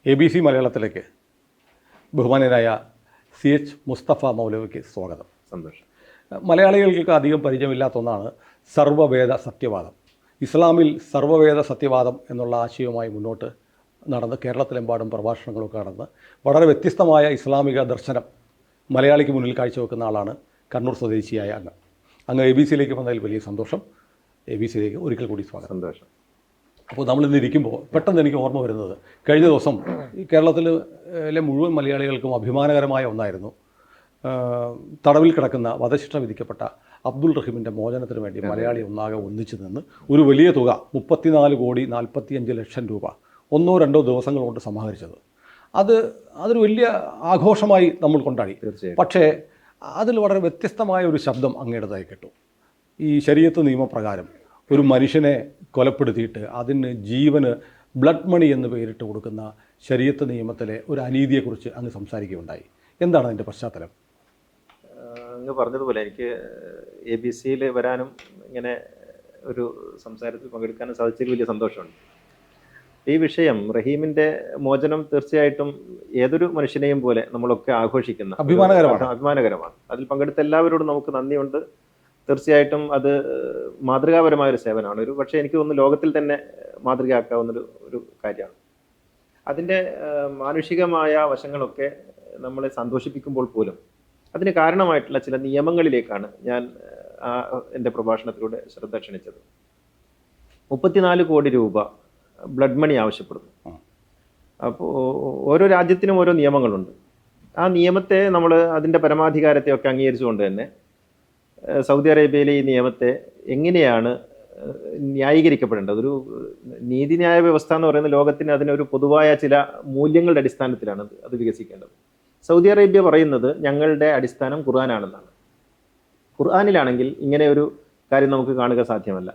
ABC മലയാളത്തിലേക്ക് ബഹുമാനനായ CH Mustafa മൗലവിക്ക് സ്വാഗതം. സന്തോഷം. മലയാളികൾക്ക് അധികം പരിചയമില്ലാത്ത ഒന്നാണ് സർവ്വവേദ സത്യവാദം. ഇസ്ലാമിൽ സർവ്വവേദ സത്യവാദം എന്നുള്ള ആശയവുമായി മുന്നോട്ട് നടന്ന് കേരളത്തിലെമ്പാടും പ്രഭാഷണങ്ങളൊക്കെ നടന്ന് വളരെ വ്യത്യസ്തമായ ഇസ്ലാമിക ദർശനം മലയാളിക്ക് മുന്നിൽ കാഴ്ചവെക്കുന്ന ആളാണ് കണ്ണൂർ സ്വദേശിയായ അങ്ങ് ABC വന്നതിൽ വലിയ സന്തോഷം. ABC ഒരിക്കൽ കൂടി സ്വാഗതം. സന്തോഷം. അപ്പോൾ നമ്മളിന്ന് ഇരിക്കുമ്പോൾ പെട്ടെന്ന് എനിക്ക് ഓർമ്മ വരുന്നത്, കഴിഞ്ഞ ദിവസം ഈ കേരളത്തിലെ മുഴുവൻ മലയാളികൾക്കും അഭിമാനകരമായ ഒന്നായിരുന്നു. തടവിൽ കിടക്കുന്ന വധശിക്ഷ വിധിക്കപ്പെട്ട അബ്ദുൾ റഹീമിൻ്റെ മോചനത്തിന് വേണ്ടി മലയാളി ഒന്നാകെ ഒന്നിച്ചു നിന്ന് ഒരു വലിയ തുക 34,45,00,000 രൂപ 1-2 ദിവസങ്ങൾ കൊണ്ട് സമാഹരിച്ചത്. അതൊരു വലിയ ആഘോഷമായി നമ്മൾ കൊണ്ടാടി. പക്ഷേ അതിൽ വളരെ വ്യത്യസ്തമായ ഒരു ശബ്ദം അങ്ങയുടേതായി കേട്ടു. ഈ ശരീഅത്ത് നിയമപ്രകാരം ഒരു മനുഷ്യനെ കൊലപ്പെടുത്തിയിട്ട് അതിന് ജീവന് ബ്ലഡ് മണി എന്ന് പേരിട്ട് കൊടുക്കുന്ന ശരീഅത്ത് നിയമത്തിലെ ഒരു അനീതിയെക്കുറിച്ച് അങ്ങ് സംസാരിക്കുകയുണ്ടായി. എന്താണ് അതിൻ്റെ പശ്ചാത്തലം? അങ്ങ് പറഞ്ഞതുപോലെ എനിക്ക് ABC വരാനും ഇങ്ങനെ ഒരു സംസാരത്തിൽ പങ്കെടുക്കാനും സാധിച്ചതിൽ വലിയ സന്തോഷമുണ്ട്. ഈ വിഷയം റഹീമിൻ്റെ മോചനം തീർച്ചയായിട്ടും ഏതൊരു മനുഷ്യനെയും പോലെ നമ്മളൊക്കെ ആഘോഷിക്കുന്ന അഭിമാനകരമാണ്. അതിൽ പങ്കെടുത്ത എല്ലാവരോടും നമുക്ക് നന്ദിയുണ്ട്. തീർച്ചയായിട്ടും അത് മാതൃകാപരമായൊരു സേവനമാണ്. പക്ഷേ എനിക്ക് തോന്നുന്നു ലോകത്തിൽ തന്നെ മാതൃകയാക്കാവുന്നൊരു കാര്യമാണ്. അതിൻ്റെ മാനുഷികമായ വശങ്ങളൊക്കെ നമ്മളെ സന്തോഷിപ്പിക്കുമ്പോൾ പോലും അതിന് കാരണമായിട്ടുള്ള ചില നിയമങ്ങളിലേക്കാണ് ഞാൻ എൻ്റെ പ്രഭാഷണത്തിലൂടെ ശ്രദ്ധ ക്ഷണിച്ചത്. 34 കോടി രൂപ ബ്ലഡ് മണി ആവശ്യപ്പെടുന്നു. അപ്പോൾ ഓരോ രാജ്യത്തിനും ഓരോ നിയമങ്ങളുണ്ട്. ആ നിയമത്തെ നമ്മൾ അതിൻ്റെ പരമാധികാരത്തെയൊക്കെ അംഗീകരിച്ചുകൊണ്ട് തന്നെ സൗദി അറേബ്യയിലെ ഈ നിയമത്തെ എങ്ങനെയാണ് ന്യായീകരിക്കപ്പെടേണ്ടത്? ഒരു നീതിന്യായ വ്യവസ്ഥ എന്ന് പറയുന്ന ലോകത്തിന് അതിനൊരു പൊതുവായ ചില മൂല്യങ്ങളുടെ അടിസ്ഥാനത്തിലാണ് അത് വികസിക്കേണ്ടത്. സൗദി അറേബ്യ പറയുന്നത് ഞങ്ങളുടെ അടിസ്ഥാനം ഖുർആനാണെന്നാണ്. ഖുർആനിലാണെങ്കിൽ ഇങ്ങനെ ഒരു കാര്യം നമുക്ക് കാണുക സാധ്യമല്ല.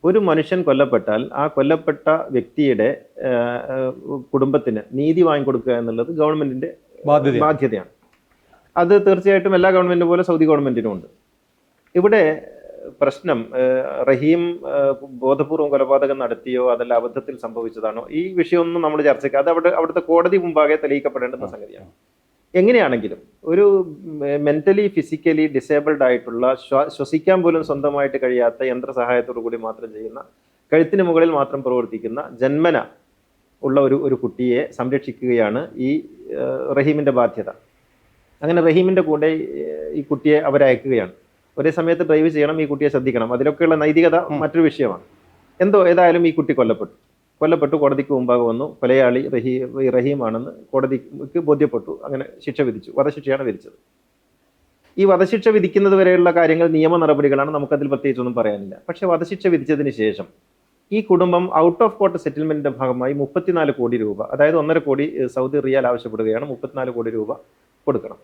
ഒരു മനുഷ്യൻ കൊല്ലപ്പെട്ടാൽ ആ കൊല്ലപ്പെട്ട വ്യക്തിയുടെ കുടുംബത്തിന് നീതി വാങ്ങിക്കൊടുക്കുക എന്നുള്ളത് ഗവൺമെൻറ്റിൻ്റെ ബാധ്യതയാണ്. അത് തീർച്ചയായിട്ടും എല്ലാ ഗവൺമെൻറ്റും പോലെ സൗദി ഗവൺമെൻറ്റിനും ഉണ്ട്. ഇവിടെ പ്രശ്നം റഹീം ബോധപൂർവം കൊലപാതകം നടത്തിയോ അതല്ല അബദ്ധത്തിൽ സംഭവിച്ചതാണോ, ഈ വിഷയമൊന്നും നമ്മൾ ചർച്ചയ്ക്ക് അത് അവിടുത്തെ കോടതി മുമ്പാകെ തെളിയിക്കപ്പെടേണ്ടുന്ന സംഗതിയാണ്. എങ്ങനെയാണെങ്കിലും ഒരു മെൻ്റലി ഫിസിക്കലി ഡിസേബിൾഡ് ആയിട്ടുള്ള ശ്വസിക്കാൻ പോലും സ്വന്തമായിട്ട് കഴിയാത്ത യന്ത്രസഹായത്തോടു കൂടി മാത്രം ചെയ്യുന്ന, കഴുത്തിന് മുകളിൽ മാത്രം പ്രവർത്തിക്കുന്ന ജന്മന ഉള്ള ഒരു കുട്ടിയെ സംരക്ഷിക്കുകയാണ് ഈ റഹീമിൻ്റെ ബാധ്യത. അങ്ങനെ റഹീമിൻ്റെ കൂടെ ഈ കുട്ടിയെ അവരയക്കുകയാണ്. ഒരേ സമയത്ത് ഡ്രൈവ് ചെയ്യണം, ഈ കുട്ടിയെ ശ്രദ്ധിക്കണം. അതിലൊക്കെയുള്ള നൈതികത മറ്റൊരു വിഷയമാണ്. ഏതായാലും ഈ കുട്ടി കൊല്ലപ്പെട്ടു കോടതിക്ക് മുമ്പാകെ വന്നു. കൊലയാളി റഹീമാണെന്ന് കോടതിക്ക് ബോധ്യപ്പെട്ടു. അങ്ങനെ ശിക്ഷ വിധിച്ചു. വധശിക്ഷയാണ് വിധിച്ചത്. ഈ വധശിക്ഷ വിധിക്കുന്നത് വരെയുള്ള കാര്യങ്ങൾ നിയമ നടപടികളാണ്. നമുക്കതിൽ പ്രത്യേകിച്ചൊന്നും പറയാനില്ല. പക്ഷേ വധശിക്ഷ വിധിച്ചതിന് ശേഷം ഈ കുടുംബം ഔട്ട് ഓഫ് കോർട്ട് സെറ്റിൽമെൻറ്റിൻ്റെ ഭാഗമായി 34 കോടി രൂപ, അതായത് 1.5 കോടി സൗദി റിയാൽ ആവശ്യപ്പെടുകയാണ്. 34 കോടി രൂപ കൊടുക്കണം.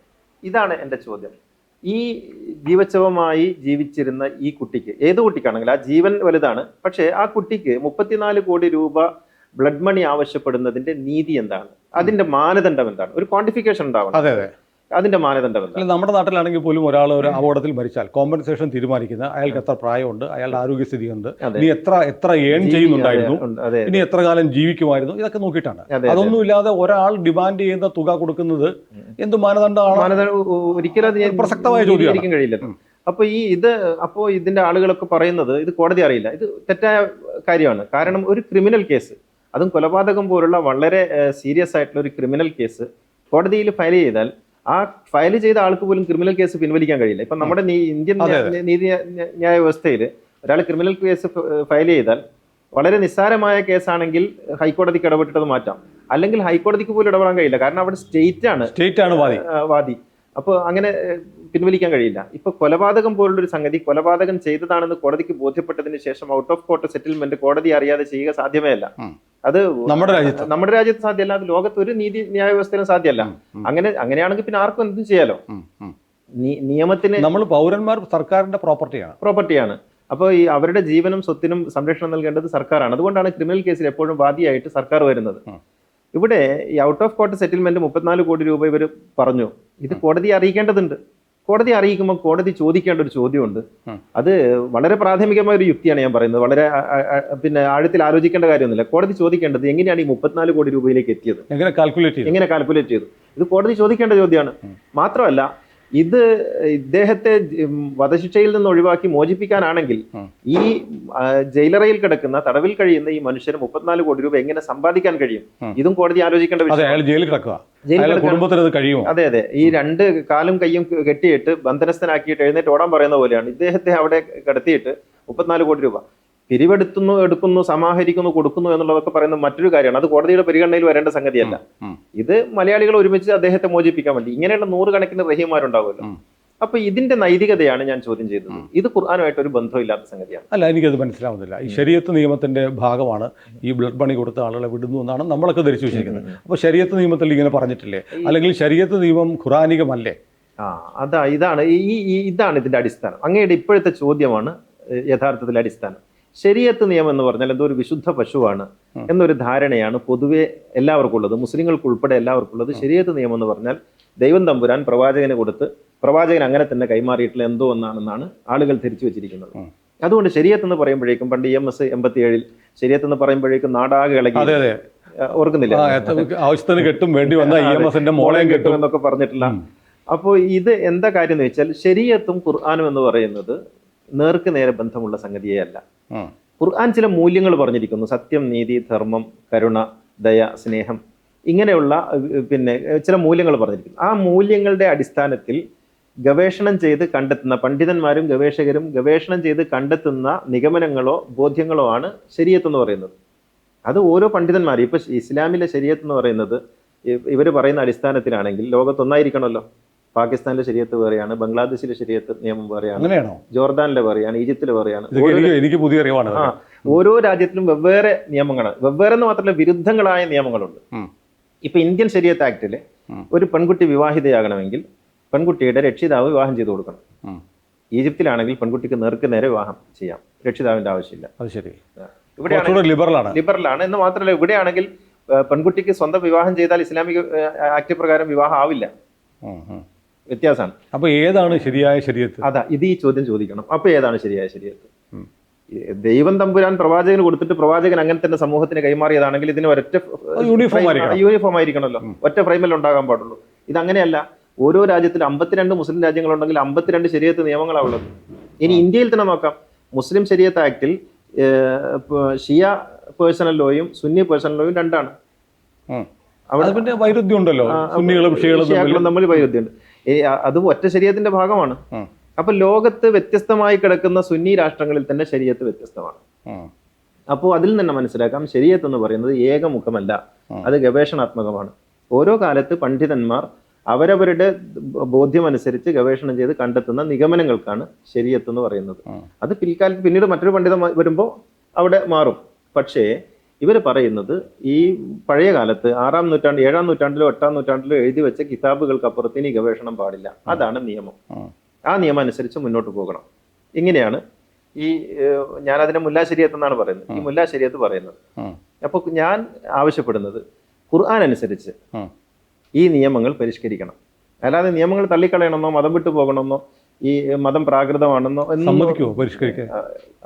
ഇതാണ് എൻ്റെ ചോദ്യം. ഈ ജീവച്ഛവമായി ജീവിച്ചിരുന്ന ഈ കുട്ടിക്ക്, ഏത് കുട്ടിക്കാണെങ്കിൽ ആ ജീവൻ വലുതാണ്, പക്ഷേ ആ കുട്ടിക്ക് 34 കോടി രൂപ ബ്ലഡ് മണി ആവശ്യപ്പെടുന്നതിന്റെ നീതി എന്താണ്? അതിന്റെ മാനദണ്ഡം എന്താണ്? ഒരു ക്വാണ്ടിഫിക്കേഷൻ ഉണ്ടാവണം. അതെ, അതിന്റെ മാനദണ്ഡം എന്താണ്? നമ്മുടെ നാട്ടിലാണെങ്കിൽ പോലും ഒരാൾ ഒരു അപകടത്തിൽ മരിച്ചാൽ കോമ്പൻസേഷൻ തീരുമാനിക്കുന്ന അയാൾക്ക് എത്ര പ്രായമുണ്ട്, അയാളുടെ ആരോഗ്യസ്ഥിതി ഉണ്ട്, ഇനി എത്ര ഏൺ ചെയ്യുന്നുണ്ടായിരുന്നു, ഇനി എത്ര കാലം ജീവിക്കുമായിരുന്നു, ഇതൊക്കെ നോക്കിയിട്ടാണ്. അതൊന്നുമില്ലാതെ ഒരാൾ ഡിമാൻഡ് ചെയ്യുന്ന തുക കൊടുക്കുന്നത് എന്ത് മാനദണ്ഡമാണ്? ഒരിക്കലും പ്രസക്തമായ ചോദ്യം കഴിയില്ല. അപ്പോൾ ഇതിന്റെ ആളുകളൊക്കെ പറയുന്നത് ഇത് കോടതി അറിയില്ല. ഇത് തെറ്റായ കാര്യമാണ്. കാരണം ഒരു ക്രിമിനൽ കേസ്, അതും കൊലപാതകം പോലുള്ള വളരെ സീരിയസ് ആയിട്ടുള്ള ഒരു ക്രിമിനൽ കേസ് കോടതിയിൽ ഫയൽ ചെയ്താൽ ആ ഫയൽ ചെയ്ത ആൾക്ക് പോലും ക്രിമിനൽ കേസ് പിൻവലിക്കാൻ കഴിയില്ല. ഇപ്പം നമ്മുടെ ഇന്ത്യൻ നീതി ന്യായ വ്യവസ്ഥയിൽ ഒരാൾ ക്രിമിനൽ കേസ് ഫയൽ ചെയ്താൽ വളരെ നിസ്സാരമായ കേസാണെങ്കിൽ ഹൈക്കോടതിക്ക് ഇടപെട്ടിട്ട് മാറ്റാം. അല്ലെങ്കിൽ ഹൈക്കോടതിക്ക് പോലും ഇടപെടാൻ കഴിയില്ല. കാരണം അവിടെ സ്റ്റേറ്റ് ആണ് വാദി. അപ്പോൾ അങ്ങനെ പിൻവലിക്കാൻ കഴിയില്ല. ഇപ്പൊ കൊലപാതകം പോലുള്ളൊരു സംഗതി, കൊലപാതകം ചെയ്തതാണെന്ന് കോടതിക്ക് ബോധ്യപ്പെട്ടതിന് ശേഷം ഔട്ട് ഓഫ് കോർട്ട് സെറ്റിൽമെന്റ് കോടതി അറിയാതെ ചെയ്യുക സാധ്യമേ അല്ല. അത് നമ്മുടെ രാജ്യത്ത് സാധ്യമല്ല. അത് ലോകത്ത് ഒരു നീതി ന്യായ വ്യവസ്ഥയിലും സാധ്യമല്ല. അങ്ങനെയാണെങ്കിൽ പിന്നെ ആർക്കും എന്തും ചെയ്യാലോ. നിയമത്തിന് നമ്മൾ പൗരന്മാർ സർക്കാരിന്റെ പ്രോപ്പർട്ടിയാണ്. അപ്പോൾ ഈ അവരുടെ ജീവനും സ്വത്തിനും സംരക്ഷണം നൽകേണ്ടത് സർക്കാരാണ്. അതുകൊണ്ടാണ് ക്രിമിനൽ കേസിൽ എപ്പോഴും വാദിയായിട്ട് സർക്കാർ വരുന്നത്. ഇവിടെ ഈ ഔട്ട് ഓഫ് കോർട്ട് സെറ്റിൽമെന്റ് 34 കോടി രൂപ ഇവർ പറഞ്ഞു. ഇത് കോടതിയെ അറിയിക്കേണ്ടതുണ്ട്. കോടതി അറിയിക്കുമ്പോൾ കോടതി ചോദിക്കേണ്ട ഒരു ചോദ്യമുണ്ട്. അത് വളരെ പ്രാഥമികമായ ഒരു യുക്തിയാണ് ഞാൻ പറയുന്നത്, വളരെ പിന്നെ ആഴത്തിൽ ആലോചിക്കേണ്ട കാര്യമൊന്നുമില്ല. കോടതി ചോദിക്കേണ്ടത് എങ്ങനെയാണ് ഈ 34 കോടി രൂപയിലേക്ക് എത്തിയത്, എങ്ങനെ കാൽക്കുലേറ്റ് ചെയ്തു, ഇത് കോടതി ചോദിക്കേണ്ട ചോദ്യമാണ്. മാത്രമല്ല ഇത് ഇദ്ദേഹത്തെ വധശിക്ഷയിൽ നിന്ന് ഒഴിവാക്കി മോചിപ്പിക്കാനാണെങ്കിൽ ഈ ജയിലറയിൽ കിടക്കുന്ന, തടവിൽ കഴിയുന്ന ഈ മനുഷ്യന് 34 കോടി രൂപ എങ്ങനെ സമ്പാദിക്കാൻ കഴിയും? ഇതും കോടതി ആലോചിക്കേണ്ട വിഷയം. അതെ അതെ, ഈ 2 കാലും കയ്യും കെട്ടിയിട്ട് ബന്ധനസ്ഥനാക്കിയിട്ട് എഴുന്നേറ്റ് ഓടാൻ പറയുന്ന പോലെയാണ് ഇദ്ദേഹത്തെ അവിടെ കിടത്തിയിട്ട് 34 കോടി രൂപ എടുക്കുന്നു, സമാഹരിക്കുന്നു, കൊടുക്കുന്നു എന്നുള്ളതൊക്കെ പറയുന്ന മറ്റൊരു കാര്യമാണ്. അത് കോടതിയുടെ പരിഗണനയിൽ വരേണ്ട സംഗതിയല്ല. ഇത് മലയാളികൾ ഒരുമിച്ച് അദ്ദേഹത്തെ മോചിപ്പിക്കാൻ വേണ്ടി ഇങ്ങനെയുള്ള 100 കണക്കിന് റഹീമാരുണ്ടാവുമല്ലോ. അപ്പൊ ഇതിന്റെ നൈതികതയാണ് ഞാൻ ചോദ്യം ചെയ്തത്. ഇത് ഖുർആനുമായിട്ട് ഒരു ബന്ധമില്ലാത്ത സംഗതിയാണ്. അല്ല, എനിക്കത് മനസ്സിലാവുന്നില്ല. ഈ ശരീഅത്ത് നിയമത്തിന്റെ ഭാഗമാണ് ഈ ബ്ലഡ് മണി കൊടുത്ത ആളുകളെ വിടുന്നു എന്നാണ് നമ്മളൊക്കെ ധരിച്ചു വെച്ചിരിക്കുന്നത്. അപ്പോൾ ശരീഅത്ത് നിയമത്തിൽ ഇങ്ങനെ പറഞ്ഞിട്ടില്ലേ? അല്ലെങ്കിൽ ശരീഅത്ത് നിയമം ഖുറാനികമല്ലേ? ഇതാണ് ഇതിന്റെ അടിസ്ഥാനം. അങ്ങയുടെ ഇപ്പോഴത്തെ ചോദ്യമാണ് യഥാർത്ഥത്തിൽ അടിസ്ഥാനം. ശരീഅത്ത് നിയമം എന്ന് പറഞ്ഞാൽ എന്തോ ഒരു വിശുദ്ധ പശുവാണ് എന്നൊരു ധാരണയാണ് പൊതുവെ എല്ലാവർക്കും ഉള്ളത്, മുസ്ലിങ്ങൾക്ക് ഉൾപ്പെടെ എല്ലാവർക്കും ഉള്ളത്. ശരീഅത്ത് നിയമം എന്ന് പറഞ്ഞാൽ ദൈവം തമ്പുരാൻ പ്രവാചകന് കൊടുത്ത് പ്രവാചകൻ അങ്ങനെ തന്നെ കൈമാറിയിട്ടുള്ള എന്തോ ഒന്നാണെന്നാണ് ആളുകൾ ധരിച്ചു വെച്ചിരിക്കുന്നത്. അതുകൊണ്ട് ശരീഅത്ത് എന്ന് പറയുമ്പോഴേക്കും പണ്ട് EMS 87 ശരീഅത്ത് എന്ന് പറയുമ്പോഴേക്കും നാടാകെ ഇളകി, ഓർക്കുന്നില്ല, ആവശ്യത്തിന് കെട്ടും വേണ്ടി വന്ന EMSന്റെ മോളെയും കെട്ടും എന്നൊക്കെ പറഞ്ഞിട്ടില്ല. അപ്പോൾ ഇത് എന്താ കാര്യം എന്ന് വെച്ചാൽ ശരീഅത്തും ഖുർആനും എന്ന് പറയുന്നത് നേർക്ക് നേരെ ബന്ധമുള്ള സംഗതിയേ അല്ല. ഖുർആൻ ചില മൂല്യങ്ങൾ പറഞ്ഞിരിക്കുന്നു: സത്യം, നീതി, ധർമ്മം, കരുണ, ദയ, സ്നേഹം, ഇങ്ങനെയുള്ള പിന്നെ ചില മൂല്യങ്ങൾ പറഞ്ഞിരിക്കുന്നു. ആ മൂല്യങ്ങളുടെ അടിസ്ഥാനത്തിൽ ഗവേഷണം ചെയ്ത് കണ്ടെത്തുന്ന പണ്ഡിതന്മാരും ഗവേഷകരും ഗവേഷണം ചെയ്ത് കണ്ടെത്തുന്ന നിഗമനങ്ങളോ ബോധ്യങ്ങളോ ആണ് ശരീഅത്ത് എന്ന് പറയുന്നത്. അത് ഓരോ പണ്ഡിതന്മാരും, ഇപ്പൊ ഇസ്ലാമിലെ ശരീഅത്ത് എന്ന് പറയുന്നത് ഇവർ പറയുന്ന അടിസ്ഥാനത്തിലാണെങ്കിൽ ലോകത്തൊന്നായിരിക്കണമല്ലോ. പാകിസ്ഥാനിലെ ശരീഅത്ത് വേറെയാണ്, ബംഗ്ലാദേശിലെ ശരീഅത്ത് നിയമം വേറെയാണ്, ജോർദാനിലെ വേറെയാണ്, ഈജിപ്തിലെ വേറെയാണ്. എനിക്ക് പുതിയ അറിവാണ്. ഓരോ രാജ്യത്തിലും വെവ്വേറെ നിയമങ്ങളാണ്. വെവ്വേറെ എന്ന് മാത്രമല്ല വിരുദ്ധങ്ങളായ നിയമങ്ങളുണ്ട്. ഇപ്പൊ ഇന്ത്യൻ ശരീഅത്ത് ആക്ടില് ഒരു പെൺകുട്ടി വിവാഹിതയാകണമെങ്കിൽ പെൺകുട്ടിയുടെ രക്ഷിതാവ് വിവാഹം ചെയ്തു കൊടുക്കണം. ഈജിപ്തിലാണെങ്കിൽ പെൺകുട്ടിക്ക് നേർക്ക് നേരെ വിവാഹം ചെയ്യാം, രക്ഷിതാവിന്റെ ആവശ്യമില്ല. അത് ശരി, ഇവിടെയാണ് ലിബറലാണ്. എന്ന് മാത്രമല്ല ഇവിടെയാണെങ്കിൽ പെൺകുട്ടിക്ക് സ്വന്തം വിവാഹം ചെയ്താൽ ഇസ്ലാമിക ആക്ട് പ്രകാരം വിവാഹം ആവില്ല. വ്യത്യാസമാണ്. അപ്പൊ ഏതാണ് ശരിയായ ശരീഅത്ത്? ഇത് ഈ ചോദ്യം ചോദിക്കണം. അപ്പൊ ഏതാണ് ശരിയായ ശരീഅത്ത്? ദൈവം തമ്പുരാൻ പ്രവാചകന് കൊടുത്തിട്ട് പ്രവാചകൻ അങ്ങനെ തന്നെ സമൂഹത്തിന് കൈമാറിയതാണെങ്കിൽ ഇതിന് ഒരൊറ്റ യൂണിഫോം ആയിരിക്കണമല്ലോ, ഒറ്റ ഫ്രെയിമിൽ ഉണ്ടാകാൻ പാടുള്ളൂ. ഇതങ്ങനെയല്ല. ഓരോ രാജ്യത്തിലും 52 മുസ്ലിം രാജ്യങ്ങളുണ്ടെങ്കിൽ 52 ശരീഅത്ത് നിയമങ്ങളാണ് ഉള്ളത്. ഇനി ഇന്ത്യയിൽ തന്നെ നോക്കാം. മുസ്ലിം ശരീഅത്ത് ആക്ടിൽ ഷിയ പേഴ്സണൽ ലോയും സുന്നി പേഴ്സണൽ ലോയും രണ്ടാണ്. അവിടെ പിന്നെ വൈരുദ്ധ്യം ഉണ്ടല്ലോ, ഷിയകളും തമ്മിൽ വൈരുദ്ധ്യമുണ്ട്. അതും ഒറ്റ ശരീഅത്തിന്റെ ഭാഗമാണ്. അപ്പൊ ലോകത്ത് വ്യത്യസ്തമായി കിടക്കുന്ന സുന്നി രാഷ്ട്രങ്ങളിൽ തന്നെ ശരീഅത്ത് വ്യത്യസ്തമാണ്. അപ്പോൾ അതിൽ തന്നെ മനസ്സിലാക്കാം ശരീഅത്ത് എന്ന് പറയുന്നത് ഏകമുഖമല്ല, അത് ഗവേഷണാത്മകമാണ്. ഓരോ കാലത്ത് പണ്ഡിതന്മാർ അവരവരുടെ ബോധ്യമനുസരിച്ച് ഗവേഷണം ചെയ്ത് കണ്ടെത്തുന്ന നിഗമനങ്ങൾക്കാണ് ശരീഅത്ത് എന്ന് പറയുന്നത്. അത് പിൽക്കാലത്ത് പിന്നീട് മറ്റൊരു പണ്ഡിതൻ വരുമ്പോൾ അവിടെ മാറും. പക്ഷേ ഇവർ പറയുന്നത് ഈ പഴയ കാലത്ത് 6-ാം നൂറ്റാണ്ട് 7-ാം നൂറ്റാണ്ടിലോ 8-ാം നൂറ്റാണ്ടിലോ എഴുതി വെച്ച കിതാബുകൾക്കപ്പുറത്ത് ഇനി ഗവേഷണം പാടില്ല. അതാണ് നിയമം. ആ നിയമം അനുസരിച്ച് മുന്നോട്ട് പോകണം. ഇങ്ങനെയാണ് ഞാനതിനെ മുല്ലാ ശരീഅത്ത് എന്നാണ് പറയുന്നത്, ഈ മുല്ലാ ശരീഅത്ത് പറയുന്നത്. അപ്പൊ ഞാൻ ആവശ്യപ്പെടുന്നത് ഖുർആൻ അനുസരിച്ച് ഈ നിയമങ്ങൾ പരിഷ്കരിക്കണം. അല്ലാതെ നിയമങ്ങൾ തള്ളിക്കളയണമെന്നോ മതം വിട്ടു പോകണമെന്നോ ഈ മതം പ്രാകൃതമാണെന്നോ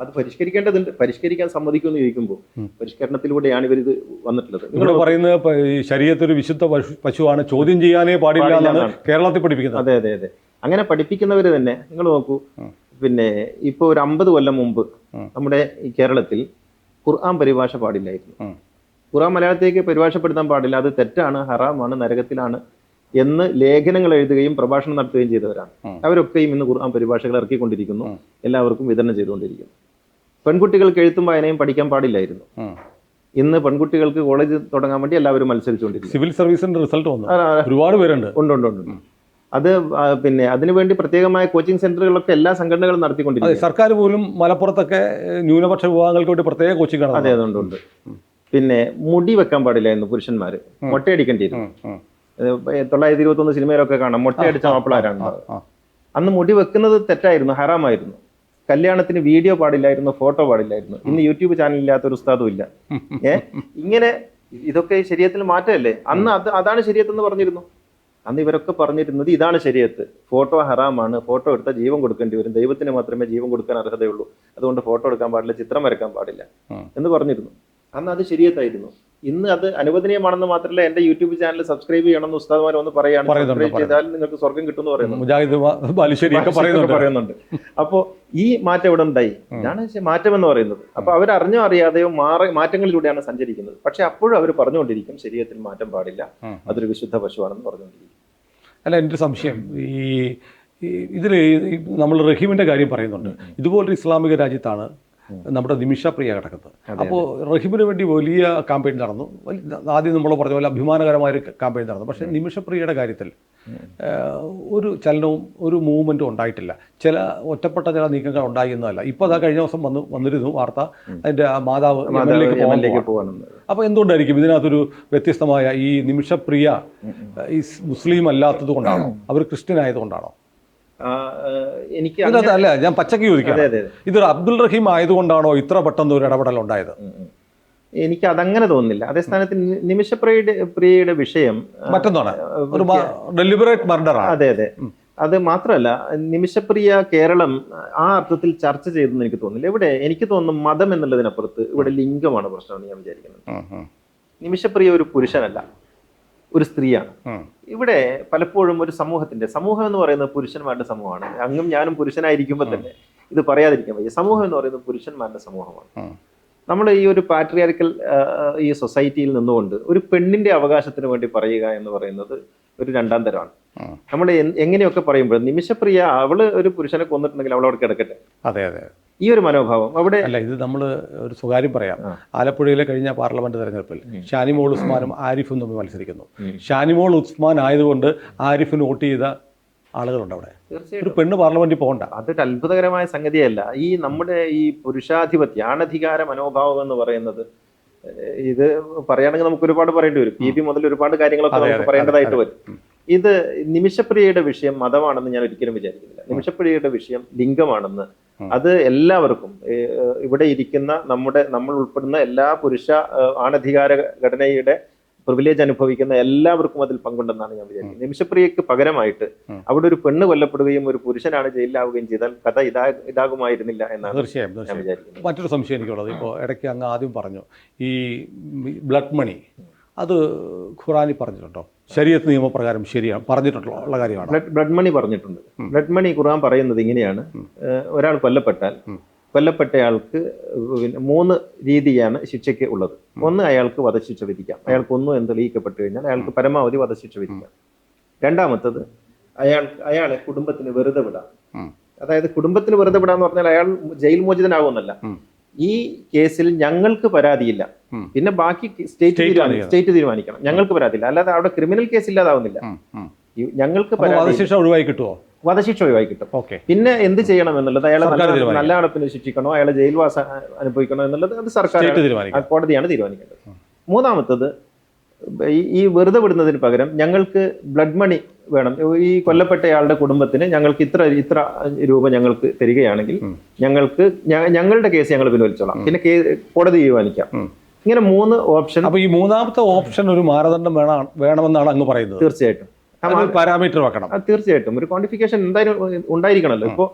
അത് പരിഷ്കരിക്കേണ്ടതുണ്ട്. പരിഷ്കരിക്കാൻ സമ്മതിക്കുമെന്ന് ചോദിക്കുമ്പോൾ പരിഷ്കരണത്തിലൂടെയാണ് ഇവരിത് വന്നിട്ടുള്ളത്. നിങ്ങൾ പറയുന്നത് ശരീഅത്ത് ഒരു വിശുദ്ധ പശുവാണ്, ചോദ്യം ചെയ്യാനേ പാടില്ല എന്നാണ് കേരളത്തിൽ പഠിപ്പിക്കുന്നത്. അതെ അതെ അതെ, അങ്ങനെ പഠിപ്പിക്കുന്നവർ തന്നെ. നിങ്ങൾ നോക്കൂ, പിന്നെ ഇപ്പൊ ഒരു 50 കൊല്ലം മുമ്പ് നമ്മുടെ ഈ കേരളത്തിൽ ഖുർആൻ പരിഭാഷ പാടില്ലായിരുന്നു. ഖുർആൻ മലയാളത്തിലേക്ക് പരിഭാഷപ്പെടുത്താൻ പാടില്ല, അത് തെറ്റാണ്, ഹറാമാണ്, നരകത്തിലാണ് എന്ന് ലേഖനങ്ങൾ എഴുതുകയും പ്രഭാഷണം നടത്തുകയും ചെയ്തവരാണ്. അവരൊക്കെയും ഇന്ന് ഖുർആൻ പരിഭാഷകൾ ഇറക്കിക്കൊണ്ടിരിക്കുന്നു, എല്ലാവർക്കും വിതരണം ചെയ്തുകൊണ്ടിരിക്കുന്നു. പെൺകുട്ടികൾക്ക് എഴുത്തും വായനയും പഠിക്കാൻ പാടില്ലായിരുന്നു. ഇന്ന് പെൺകുട്ടികൾക്ക് കോളേജ് തുടങ്ങാൻ വേണ്ടി എല്ലാവരും മത്സരിച്ചുകൊണ്ടിരിക്കുന്നു. സിവിൽ സർവീസിന്റെ റിസൾട്ട് വന്നു, ഒരുപാട് പേരുണ്ട്. ഉണ്ട്. അത് പിന്നെ അതിനുവേണ്ടി പ്രത്യേകമായ കോച്ചിങ് സെന്ററുകളൊക്കെ എല്ലാ സംഘടനകളും നടത്തിക്കൊണ്ടിരിക്കുന്നു. സർക്കാർ പോലും മലപ്പുറത്തൊക്കെ ന്യൂനപക്ഷ വിഭാഗങ്ങൾക്ക് വേണ്ടി പ്രത്യേക കോച്ചിങ് ആണ്. അതെ, അതുകൊണ്ട് പിന്നെ മുടി വെക്കാൻ പാടില്ല എന്ന് പുരുഷന്മാര് മൊട്ടയടിക്കേണ്ടിയിരുന്നു. 921 സിനിമയിലൊക്കെ കാണാം, മൊട്ടയടിച്ച മാപ്പിളാരാണ്. അന്ന് മുടി വെക്കുന്നത് തെറ്റായിരുന്നു, ഹറാമായിരുന്നു. കല്യാണത്തിന് വീഡിയോ പാടില്ലായിരുന്നു, ഫോട്ടോ പാടില്ലായിരുന്നു. ഇന്ന് യൂട്യൂബ് ചാനൽ ഇല്ലാത്ത ഒരു ഉസ്താദും ഇല്ല. ഇങ്ങനെ ഇതൊക്കെ ശരീഅത്തിൽ മാറ്റമല്ലേ? അന്ന് അതാണ് ശരീഅത്ത് എന്ന് പറഞ്ഞിരുന്നു. അന്ന് ഇവരൊക്കെ പറഞ്ഞിരുന്നത് ഇതാണ് ശരീഅത്ത്, ഫോട്ടോ ഹറാമാണ്, ഫോട്ടോ എടുത്താൽ ജീവൻ കൊടുക്കേണ്ടി വരും, ദൈവത്തിന് മാത്രമേ ജീവൻ കൊടുക്കാൻ അർഹതയുള്ളൂ, അതുകൊണ്ട് ഫോട്ടോ എടുക്കാൻ പാടില്ല, ചിത്രം വരയ്ക്കാൻ പാടില്ല എന്ന് പറഞ്ഞിരുന്നു. അന്ന് അത് ശരിയത്തായിരുന്നു. ഇന്ന് അത് അനുവദനീയമാണെന്ന് മാത്രമല്ല, എന്റെ യൂട്യൂബ് ചാനൽ സബ്സ്ക്രൈബ് ചെയ്യണമെന്ന് ഉസ്താദ്മാർ ഒന്ന് പറയാണ്, സബ്സ്ക്രൈബ് ചെയ്താൽ നിങ്ങൾക്ക് സ്വർഗം കിട്ടുമെന്ന് പറയുന്നുണ്ട്. അപ്പോ ഈ മാറ്റം ഇവിടെ ഉണ്ടായി. ഇതാണ് മാറ്റം എന്ന് പറയുന്നത്. അപ്പൊ അവരറിഞ്ഞോ അറിയാതെയോ മാറ്റങ്ങളിലൂടെയാണ് സഞ്ചരിക്കുന്നത്. പക്ഷെ അപ്പോഴും അവർ പറഞ്ഞുകൊണ്ടിരിക്കും ശരീരത്തിൽ മാറ്റം പാടില്ല, അതൊരു വിശുദ്ധ പശുവാണെന്ന് പറഞ്ഞുകൊണ്ടിരിക്കും. അല്ല, എൻ്റെ ഒരു സംശയം, ഇതിൽ നമ്മൾ റഹീമിൻ്റെ കാര്യം പറയുന്നുണ്ട്. ഇതുപോലൊരു ഇസ്ലാമിക രാജ്യത്താണ് നമ്മുടെ നിമിഷപ്രിയ കിടക്കുന്നത്. അപ്പോൾ റഹീമിന് വേണ്ടി വലിയ ക്യാമ്പയിൻ നടന്നു. ആദ്യം നമ്മൾ പറഞ്ഞ പോലെ അഭിമാനകരമായൊരു ക്യാമ്പയിൻ നടന്നു. പക്ഷേ നിമിഷപ്രിയയുടെ കാര്യത്തിൽ ഒരു ചലനവും ഒരു മൂവ്മെൻറ്റും ഉണ്ടായിട്ടില്ല. ഒറ്റപ്പെട്ട ചില നീക്കങ്ങൾ ഉണ്ടായി എന്നല്ല. ഇപ്പോൾ അതാ കഴിഞ്ഞ ദിവസം വന്നിരുന്നു വാർത്ത, അതിൻ്റെ മാതാവ് യമനിലേക്ക് പോകാനെന്ന്. അപ്പോൾ എന്തുകൊണ്ടായിരിക്കും ഇതിനകത്തൊരു വ്യത്യസ്തമായ ഈ നിമിഷപ്രിയ ഈ മുസ്ലിം അല്ലാത്തത് കൊണ്ടാണോ, അവർ ക്രിസ്ത്യൻ ആയതുകൊണ്ടാണോ? എനിക്ക് അല്ല, ഞാൻ പച്ചക്ക് ചോദിക്കാം, ഇതൊരു അബ്ദുൾ റഹീം ആയതുകൊണ്ടാണോ ഇത്ര പെട്ടെന്ന് ഒരു ഇടപെടൽ ഉണ്ടായത്? എനിക്ക് അതങ്ങനെ തോന്നുന്നില്ല. അതേ സ്ഥാനത്ത് നിമിഷപ്രിയയുടെ വിഷയം മറ്റൊന്നാണ്, ഒരു ഡെലിബറേറ്റ് മർഡർ. അതെ. അത് മാത്രമല്ല, നിമിഷപ്രിയ കേരളം ആ അർത്ഥത്തിൽ ചർച്ച ചെയ്തെന്ന് എനിക്ക് തോന്നുന്നില്ല. ഇവിടെ എനിക്ക് തോന്നുന്നു മതം എന്നുള്ളതിനപ്പുറത്ത് ഇവിടെ ലിംഗമാണ് പ്രശ്നമെന്ന് ഞാൻ വിചാരിക്കുന്നത്. നിമിഷപ്രിയ ഒരു പുരുഷനല്ല, ഒരു സ്ത്രീയാണ്. ഇവിടെ പലപ്പോഴും ഒരു സമൂഹം എന്ന് പറയുന്നത് പുരുഷന്മാരുടെ സമൂഹമാണ്. അങ്ങും ഞാനും പുരുഷനായിരിക്കുമ്പോൾ തന്നെ ഇത് പറയാതിരിക്കാൻ വയ്യ. സമൂഹം എന്ന് പറയുന്നത് പുരുഷന്മാരുടെ സമൂഹമാണ്. നമ്മൾ ഈ ഒരു പാട്രിയാർക്കൽ ഈ സൊസൈറ്റിയിൽ നിന്നുകൊണ്ട് ഒരു പെണ്ണിന്റെ അവകാശത്തിന് വേണ്ടി പറയുക എന്ന് പറയുന്നത് ഒരു രണ്ടാം തരമാണ്. നമ്മൾ എങ്ങനെയൊക്കെ പറയുമ്പോൾ നിമിഷപ്രിയ അവള് ഒരു പുരുഷനെ കൊന്നിട്ടുണ്ടെങ്കിൽ അവൾ അവിടെ കിടക്കട്ടെ. അതെ. ഈ ഒരു മനോഭാവം അവിടെ അല്ല. ഇത് നമ്മൾ ഒരു സ്വകാര്യം പറയാം. ആലപ്പുഴയിലെ കഴിഞ്ഞ പാർലമെന്റ് തെരഞ്ഞെടുപ്പിൽ ഷാനിമോൾ ഉസ്മാനും ആരിഫും തമ്മിൽ മത്സരിക്കുന്നു. ഷാനിമോൾ ഉസ്മാൻ ആയതുകൊണ്ട് ആരിഫിന് വോട്ട് ചെയ്ത ആളുകളുണ്ട് അവിടെ. ഒരു പെണ്ണ് പാർലമെന്റിൽ പോകണ്ട. അതൊരു അത്ഭുതകരമായ സംഗതിയല്ല. ഈ നമ്മുടെ ഈ പുരുഷാധിപത്യ ആണധികാര മനോഭാവം എന്ന് പറയുന്നത്, ഇത് പറയുകയാണെങ്കിൽ നമുക്ക് ഒരുപാട് പറയേണ്ടി വരും. പി മുതൽ ഒരുപാട് കാര്യങ്ങളൊക്കെ നമുക്ക് പറയേണ്ടതായിട്ട് വരും. ഇത് നിമിഷപ്രിയയുടെ വിഷയം മതമാണെന്ന് ഞാൻ ഒരിക്കലും വിചാരിക്കുന്നില്ല. നിമിഷപ്രിയയുടെ വിഷയം ലിംഗമാണെന്ന്, അത് എല്ലാവർക്കും ഇവിടെ ഇരിക്കുന്ന നമ്മൾ ഉൾപ്പെടുന്ന എല്ലാ പുരുഷ ആണധികാര ഘടനയുടെ പ്രിവിലേജ് അനുഭവിക്കുന്ന എല്ലാവർക്കും അതിൽ പങ്കുണ്ടെന്നാണ് ഞാൻ വിചാരിക്കുന്നത്. നിമിഷപ്രിയക്ക് പകരമായിട്ട് അവിടെ ഒരു പെണ്ണ് കൊല്ലപ്പെടുകയും ഒരു പുരുഷനാണ് ജയിലിലാവുകയും ചെയ്താൽ കഥ ഇതാകുമായിരുന്നില്ല എന്നാണ് തീർച്ചയായും ഞാൻ വിചാരിക്കുന്നത്. മറ്റൊരു സംശയം എനിക്കുള്ളത്, ഇപ്പോൾ ഇടയ്ക്ക് അങ്ങ് ആദ്യം പറഞ്ഞു ഈ ബ്ലഡ് മണി, അത് ഖുറാനിൽ പറഞ്ഞിട്ടുണ്ടോ? ശരീഅത്ത് നിയമപ്രകാരം ശരിയാണ് പറഞ്ഞിട്ടുള്ള കാര്യമാണ്. ബ്ലഡ് മണി പറഞ്ഞിട്ടുണ്ട്. ബ്ലഡ് മണി ഖുറാൻ പറയുന്നത് ഇങ്ങനെയാണ്: ഒരാൾ കൊല്ലപ്പെട്ടയാൾക്ക് 3 രീതിയാണ് ശിക്ഷയ്ക്ക് ഉള്ളത്. ഒന്ന്, അയാൾക്ക് വധശിക്ഷ വിധിക്കാം. അയാൾക്ക് ഒന്നും എന്ന് തെളിയിക്കപ്പെട്ടു കഴിഞ്ഞാൽ അയാൾക്ക് പരമാവധി വധശിക്ഷ വിധിക്കാം. രണ്ടാമത്തത്, അയാളെ കുടുംബത്തിന് വെറുതെ വിടാം. അതായത് കുടുംബത്തിന് വെറുതെ വിടാന്ന് പറഞ്ഞാൽ അയാൾ ജയിൽ മോചിതനാകുമെന്നല്ല. ഈ കേസിൽ ഞങ്ങൾക്ക് പരാതിയില്ല, പിന്നെ ബാക്കി സ്റ്റേറ്റ് തീരുമാനിക്കണം. ഞങ്ങൾക്ക് പരാതിയില്ല, അല്ലാതെ അവിടെ ക്രിമിനൽ കേസ് ഇല്ലാതാവുന്നില്ല. ഞങ്ങൾക്ക് വധശിക്ഷ ഒഴിവായി കിട്ടുമോ? വധശിക്ഷ ഒഴിവായി കിട്ടും. പിന്നെ എന്ത് ചെയ്യണം എന്നുള്ളത്, അയാളെ നല്ല അടപ്പിന് ശിക്ഷിക്കണോ, അയാളെ ജയിൽവാസം അനുഭവിക്കണോ എന്നുള്ളത് അത് സർക്കാർ കോടതിയാണ് തീരുമാനിക്കേണ്ടത്. മൂന്നാമത്തത്, ഈ വെറുതെ വിടുന്നതിന് പകരം ഞങ്ങൾക്ക് ബ്ലഡ് മണി വേണം. ഈ കൊല്ലപ്പെട്ടയാളുടെ കുടുംബത്തിന് ഞങ്ങൾക്ക് ഇത്ര രൂപ ഞങ്ങൾക്ക് തരികയാണെങ്കിൽ ഞങ്ങളുടെ കേസ് ഞങ്ങൾ പിൻവലിച്ചോളാം, പിന്നെ കോടതി തീരുമാനിക്കാം. ഇങ്ങനെ 3 ഓപ്ഷൻ. അപ്പൊ ഈ മൂന്നാമത്തെ ഓപ്ഷൻ ഒരു മാനദണ്ഡം വേണമെന്നാണ് അങ്ങ് പറയുന്നത്? തീർച്ചയായിട്ടും പാരാമീറ്റർ വെക്കണം. തീർച്ചയായിട്ടും ഒരു ക്വാണ്ടിഫിക്കേഷൻ എന്തായാലും ഉണ്ടായിരിക്കണമല്ലോ. ഇപ്പോ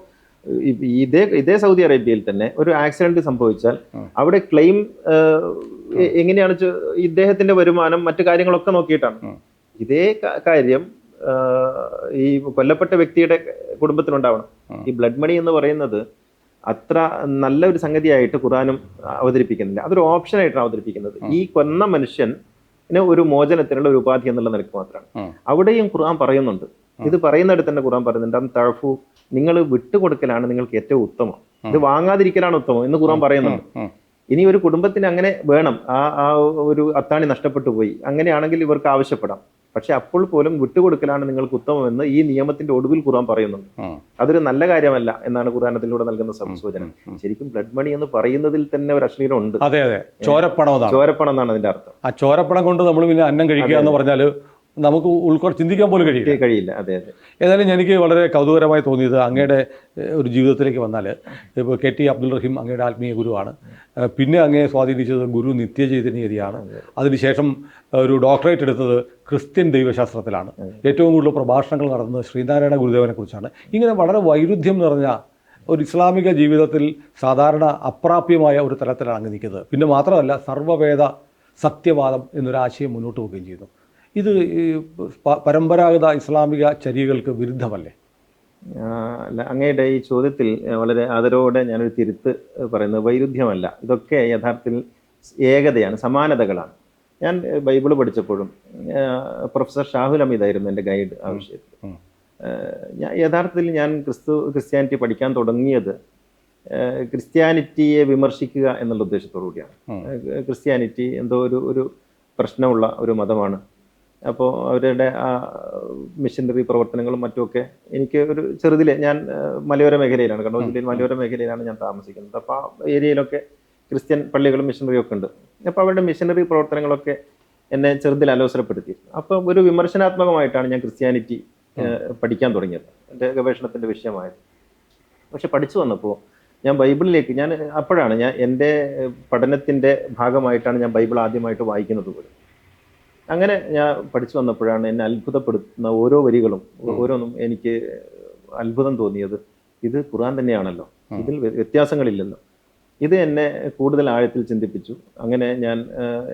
ഇതേ സൗദി അറേബ്യയിൽ തന്നെ ഒരു ആക്സിഡന്റ് സംഭവിച്ചാൽ അവിടെ ക്ലെയിം എങ്ങനെയാണ്, ഇദ്ദേഹത്തിന്റെ വരുമാനം മറ്റു കാര്യങ്ങളൊക്കെ നോക്കിയിട്ടാണ്. ഇതേ കാര്യം ഈ കൊല്ലപ്പെട്ട വ്യക്തിയുടെ കുടുംബത്തിനുണ്ടാവണം. ഈ ബ്ലഡ് മണി എന്ന് പറയുന്നത് അത്ര നല്ലൊരു സംഗതിയായിട്ട് ഖുറാനും അവതരിപ്പിക്കുന്നില്ല. അതൊരു ഓപ്ഷനായിട്ടാണ് അവതരിപ്പിക്കുന്നത്. ഈ കൊന്ന മനുഷ്യന് ഒരു മോചനത്തിനുള്ള ഒരു ഉപാധി എന്നുള്ള നിലക്ക് മാത്രമാണ്. അവിടെയും ഖുർആൻ പറയുന്നുണ്ട്. ഇത് പറയുന്നിടത്ത് തന്നെ ഖുർആൻ പറയുന്നുണ്ട്, അം തഅഫു, നിങ്ങൾ വിട്ടുകൊടുക്കലാണ് നിങ്ങൾക്ക് ഏറ്റവും ഉത്തമം, ഇത് വാങ്ങാതിരിക്കലാണ് ഉത്തമം എന്ന് ഖുർആൻ പറയുന്നുണ്ട്. ഇനി ഒരു കുടുംബത്തിന് അങ്ങനെ വേണം, ആ ഒരു അത്താണി നഷ്ടപ്പെട്ടു പോയി, അങ്ങനെയാണെങ്കിൽ ഇവർക്ക് ആവശ്യപ്പെടാം. പക്ഷെ അപ്പോൾ പോലും വിട്ടുകൊടുക്കലാണ് നിങ്ങൾക്ക് ഉത്തമമെന്ന് ഈ നിയമത്തിന്റെ ഒടുവിൽ ഖുർആൻ പറയുന്നുണ്ട്. അതൊരു നല്ല കാര്യമല്ല എന്നാണ് ഖുർആൻ അതിലൂടെ നൽകുന്ന സൂചന. ശരിക്കും ബ്ലഡ് മണി എന്ന് പറയുന്നതിൽ തന്നെ ഒരു അശ്ലീലം ഉണ്ട്. അതെ, ചോരപ്പണം എന്നാണ് അതിന്റെ അർത്ഥം. ആ ചോരപ്പണം കൊണ്ട് നമ്മൾ പിന്നെ അന്നം കഴിക്കുക എന്ന് പറഞ്ഞാൽ നമുക്ക് ചിന്തിക്കാൻ പോലും കഴിയില്ല. കഴിയില്ല. അതെ അതെ. ഏതായാലും എനിക്ക് വളരെ കൗതുകരമായി തോന്നിയത് അങ്ങയുടെ ഒരു ജീവിതത്തിലേക്ക് വന്നാൽ, ഇപ്പോൾ KT അബ്ദുൾ റഹീം അങ്ങയുടെ ആത്മീയ ഗുരുവാണ്. പിന്നെ അങ്ങയെ സ്വാധീനിച്ചത് ഗുരു നിത്യചൈതന്യഗതിയാണ്. അതിനുശേഷം ഒരു ഡോക്ടറേറ്റ് എടുത്തത് ക്രിസ്ത്യൻ ദൈവശാസ്ത്രത്തിലാണ്. ഏറ്റവും കൂടുതൽ പ്രഭാഷണങ്ങൾ നടന്നത് ശ്രീനാരായണ ഗുരുദേവനെക്കുറിച്ചാണ്. ഇങ്ങനെ വളരെ വൈരുദ്ധ്യം നിറഞ്ഞ ഒരു ഇസ്ലാമിക ജീവിതത്തിൽ സാധാരണ അപ്രാപ്യമായ ഒരു തലത്തിലാണ് അങ്ങ് നിൽക്കുന്നത്. പിന്നെ മാത്രമല്ല, സർവ്വവേദ സത്യവാദം എന്നൊരാശയം മുന്നോട്ട് പോവുകയും ചെയ്യുന്നു. ഇത് പരമ്പരാഗത ഇസ്ലാമിക ചര്യകൾക്ക് വിരുദ്ധമല്ലേ? അല്ല, അങ്ങയുടെ ഈ ചോദ്യത്തിൽ വളരെ ആദരവോടെ ഞാനൊരു തിരുത്ത് പറയുന്നത് വൈരുദ്ധ്യമല്ല. ഇതൊക്കെ യഥാർത്ഥത്തിൽ ഏകതയാണ്, സമാനതകളാണ്. ഞാൻ ബൈബിൾ പഠിച്ചപ്പോഴും പ്രൊഫസർ ഷാഹുൽ അമീദായിരുന്നു എൻ്റെ ഗൈഡ് ആ വിഷയത്തിൽ. യഥാർത്ഥത്തിൽ ഞാൻ ക്രിസ്ത്യാനിറ്റി പഠിക്കാൻ തുടങ്ങിയത് ക്രിസ്ത്യാനിറ്റിയെ വിമർശിക്കുക എന്നുള്ള ഉദ്ദേശത്തോടു കൂടിയാണ്. ക്രിസ്ത്യാനിറ്റി എന്തോ ഒരു പ്രശ്നമുള്ള ഒരു മതമാണ്. അപ്പോൾ അവരുടെ ആ മിഷനറി പ്രവർത്തനങ്ങളും മറ്റുമൊക്കെ എനിക്ക് ഒരു ചെറുതിലെ, ഞാൻ മലയോര മേഖലയിലാണ്, കണ്ണൂർ ജില്ലയിൽ മലയോര മേഖലയിലാണ് ഞാൻ താമസിക്കുന്നത്. അപ്പോൾ ആ ഏരിയയിലൊക്കെ ക്രിസ്ത്യൻ പള്ളികളും മിഷനറിയും ഒക്കെ ഉണ്ട്. അപ്പോൾ അവരുടെ മിഷനറി പ്രവർത്തനങ്ങളൊക്കെ എന്നെ ചെറുതിൽ അലോസരപ്പെടുത്തിയിരുന്നു. അപ്പോൾ ഒരു വിമർശനാത്മകമായിട്ടാണ് ഞാൻ ക്രിസ്ത്യാനിറ്റി പഠിക്കാൻ തുടങ്ങിയത്, എൻ്റെ ഗവേഷണത്തിൻ്റെ വിഷയമായത്. പക്ഷെ പഠിച്ചു വന്നപ്പോൾ ഞാൻ ബൈബിളിലേക്ക് അപ്പോഴാണ് എൻ്റെ പഠനത്തിൻ്റെ ഭാഗമായിട്ടാണ് ഞാൻ ബൈബിൾ ആദ്യമായിട്ട് വായിക്കുന്നത് പോലും. അങ്ങനെ ഞാൻ പഠിച്ചു വന്നപ്പോഴാണ് എന്നെ അത്ഭുതപ്പെടുത്തുന്ന ഓരോ വരികളും ഓരോന്നും എനിക്ക് അത്ഭുതം തോന്നിയത്. ഇത് ഖുർആൻ തന്നെയാണല്ലോ, ഇതിൽ വ്യത്യാസങ്ങളില്ലല്ലോ. ഇത് എന്നെ കൂടുതൽ ആഴത്തിൽ ചിന്തിപ്പിച്ചു. അങ്ങനെ ഞാൻ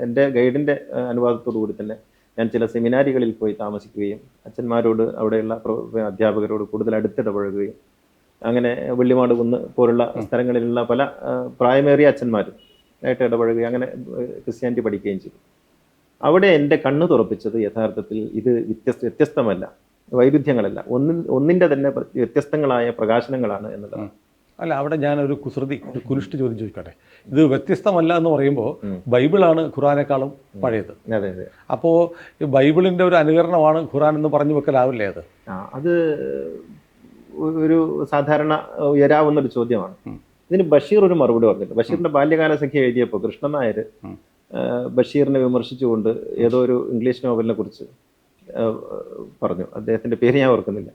എൻ്റെ ഗൈഡിൻ്റെ അനുവാദത്തോടു കൂടി തന്നെ ഞാൻ ചില സെമിനാരികളിൽ പോയി താമസിക്കുകയും അച്ഛന്മാരോട്, അവിടെയുള്ള അധ്യാപകരോട് കൂടുതൽ അടുത്തിടപഴകുകയും, അങ്ങനെ വെള്ളിമാട് കുന്ന് പോലുള്ള സ്ഥലങ്ങളിലുള്ള പല പ്രായമേറിയ അച്ഛന്മാരും ആയിട്ട് ഇടപഴകുകയും അങ്ങനെ ക്രിസ്ത്യാനിറ്റി പഠിക്കുകയും ചെയ്തു. അവിടെ എൻ്റെ കണ്ണ് തുറപ്പിച്ചത് യഥാർത്ഥത്തിൽ ഇത് വ്യത്യസ്തമല്ല, വൈരുദ്ധ്യങ്ങളല്ല, ഒന്നിൻ്റെ തന്നെ വ്യത്യസ്തങ്ങളായ പ്രകാശനങ്ങളാണ് എന്നുള്ളതാണ്. അല്ല, അവിടെ ഞാനൊരു കുരിഷ്ട് ചോദ്യം ചോദിക്കട്ടെ. ഇത് വ്യത്യസ്തമല്ല എന്ന് പറയുമ്പോൾ ബൈബിളാണ് ഖുറാനേക്കാളും പഴയത്. അതെ അതെ. അപ്പോൾ ബൈബിളിൻ്റെ ഒരു അനുകരണമാണ് ഖുറാൻ എന്ന് പറഞ്ഞു വെക്കലാവില്ലേ അത്? അത് ഒരു സാധാരണ ഉയരാവുന്നൊരു ചോദ്യമാണ്. ഇതിന് ബഷീർ ഒരു മറുപടി പറഞ്ഞിട്ടുണ്ട്. ബഷീറിൻ്റെ ബാല്യകാല സഖി എഴുതിയപ്പോൾ കൃഷ്ണൻ നായർ ബഷീറിനെ വിമർശിച്ചുകൊണ്ട് ഏതോ ഒരു ഇംഗ്ലീഷ് നോവലിനെ കുറിച്ച് പറഞ്ഞു. അദ്ദേഹത്തിൻ്റെ പേര് ഞാൻ ഓർക്കുന്നില്ല.